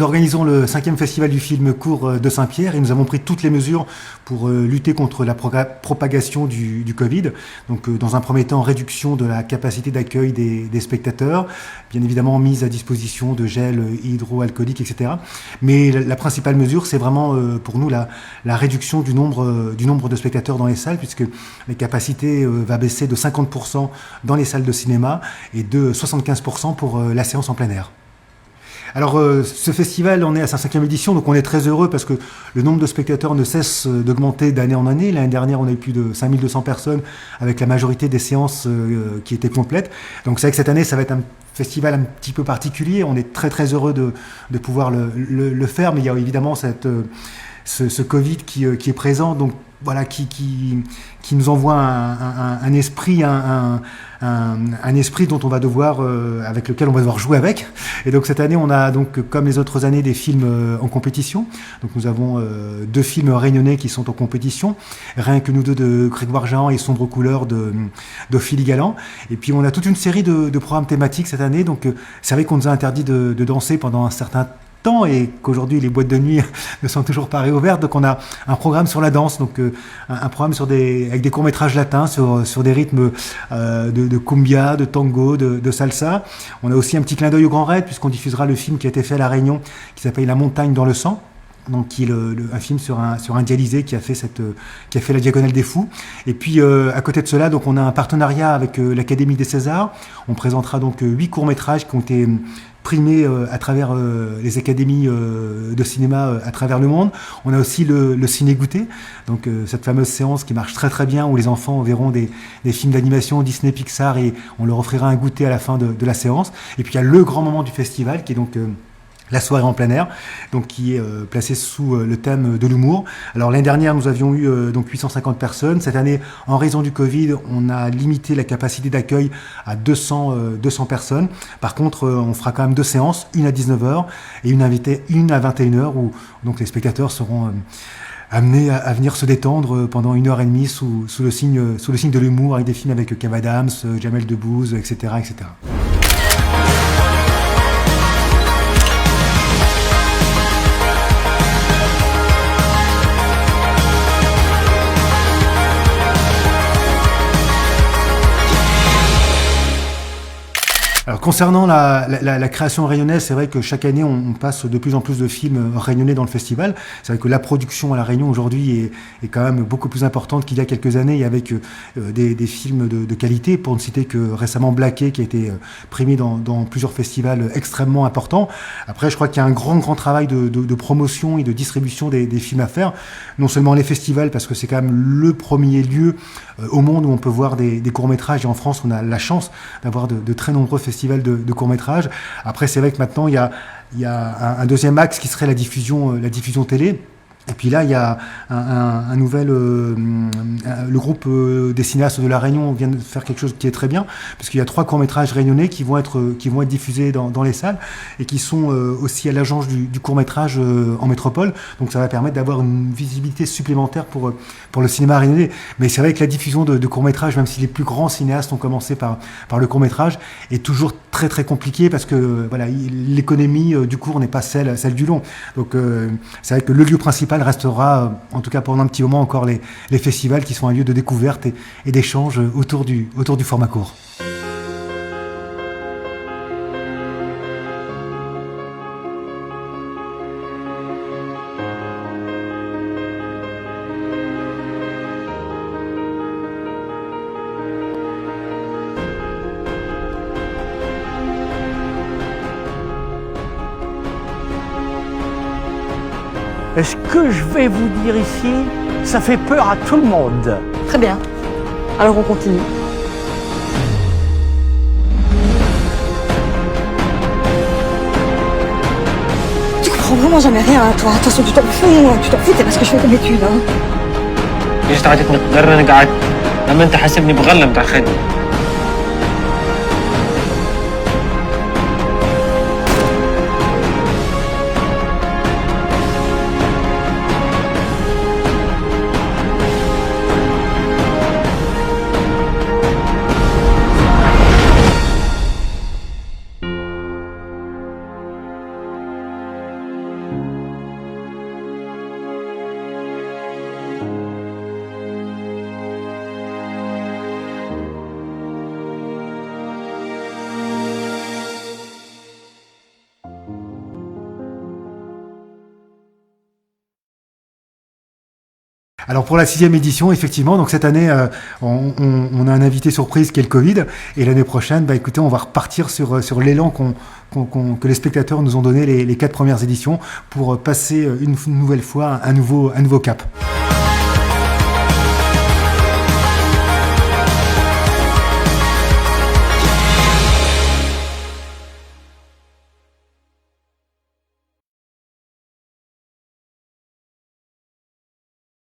nous organisons le 5e festival du film court de Saint-Pierre et nous avons pris toutes les mesures pour lutter contre la propagation du Covid. Donc, dans un premier temps, réduction de la capacité d'accueil des spectateurs, bien évidemment mise à disposition de gel hydroalcoolique, etc. Mais la principale mesure, c'est vraiment pour nous la réduction du nombre de spectateurs dans les salles, puisque la capacité va baisser de 50% dans les salles de cinéma et de 75% pour la séance en plein air. Alors, ce festival, on est à sa 5e édition, donc on est très heureux parce que le nombre de spectateurs ne cesse d'augmenter d'année en année. L'année dernière, on a eu plus de 5200 personnes avec la majorité des séances qui étaient complètes. Donc c'est vrai que cette année, ça va être un festival un petit peu particulier. On est très très heureux de pouvoir le faire, mais il y a évidemment ce Covid qui est présent, donc voilà, qui nous envoie un esprit, un esprit dont on va devoir, avec lequel on va devoir jouer avec. Et donc cette année, on a donc, comme les autres années, des films en compétition. Donc nous avons 2 films réunionnais qui sont en compétition. Rien que nous deux de Grégoire Jehan et Sombre couleur d'Ophélie Galland. Et puis on a toute une série de programmes thématiques cette année. Donc c'est vrai qu'on nous a interdit de danser pendant un certain temps et qu'aujourd'hui les boîtes de nuit ne sont toujours pas réouvertes, donc on a un programme sur la danse, donc un programme avec des courts-métrages latins sur des rythmes de cumbia, de tango, de salsa. On a aussi un petit clin d'œil au Grand Raid puisqu'on diffusera le film qui a été fait à La Réunion qui s'appelle La montagne dans le sang. Donc qui est un film sur un dialysé qui a fait la Diagonale des Fous. Et puis à côté de cela, donc on a un partenariat avec l'Académie des Césars. On présentera donc 8 courts-métrages qui ont été primés à travers les académies de cinéma à travers le monde. On a aussi le ciné goûter, donc cette fameuse séance qui marche très très bien où les enfants verront des films d'animation Disney, Pixar et on leur offrira un goûter à la fin de la séance. Et puis il y a le grand moment du festival qui est donc la soirée en plein air, donc qui est placée sous le thème de l'humour. Alors l'année dernière, nous avions eu donc 850 personnes. Cette année, en raison du Covid, on a limité la capacité d'accueil à 200 personnes. Par contre, on fera quand même 2 séances, une à 19h et une à 21h, où donc les spectateurs seront amenés à venir se détendre pendant 1h30 sous le signe de l'humour, avec des films avec Kev Adams, Jamel Debbouze, etc., etc. Alors concernant la création réunionnaise, c'est vrai que chaque année on passe de plus en plus de films réunionnais dans le festival. C'est vrai que la production à La Réunion aujourd'hui est quand même beaucoup plus importante qu'il y a quelques années, et avec des films de qualité, pour ne citer que récemment Blaquet qui a été primé dans plusieurs festivals extrêmement importants. Après, je crois qu'il y a un grand travail de promotion et de distribution des films à faire. Non seulement les festivals, parce que c'est quand même le premier lieu au monde où on peut voir des courts-métrages, et en France on a la chance d'avoir de très nombreux festivals de courts-métrages. Après, c'est vrai que maintenant il y a un deuxième axe qui serait la diffusion télé. Et puis là, il y a un nouvel... le groupe des cinéastes de La Réunion vient de faire quelque chose qui est très bien, parce qu'il y a 3 courts-métrages réunionnais qui vont être diffusés dans les salles, et qui sont aussi à l'agence du court-métrage en métropole. Donc ça va permettre d'avoir une visibilité supplémentaire pour le cinéma réunionnais. Mais c'est vrai que la diffusion de courts-métrages, même si les plus grands cinéastes ont commencé par le court-métrage, est toujours très très compliqué, parce que voilà, l'économie du court n'est pas celle du long. Donc c'est vrai que le lieu principal restera, en tout cas pendant un petit moment encore, les festivals, qui sont un lieu de découverte et d'échange autour du format court. Ce que je vais vous dire ici, ça fait peur à tout le monde. Très bien. Alors on continue. Tu comprends vraiment jamais rien, hein, toi. Attention, tu t'en fous, t'es parce que je fais comme étude, hein. ليش تعطيتني قرر انا قاعد لما انت حاسبني بغلم تاع خدمه Alors pour la 6e édition, effectivement, donc cette année, on a un invité surprise qui est le Covid, et l'année prochaine, bah écoutez, on va repartir sur l'élan que les spectateurs nous ont donné les 4 premières éditions pour passer une nouvelle fois un nouveau cap.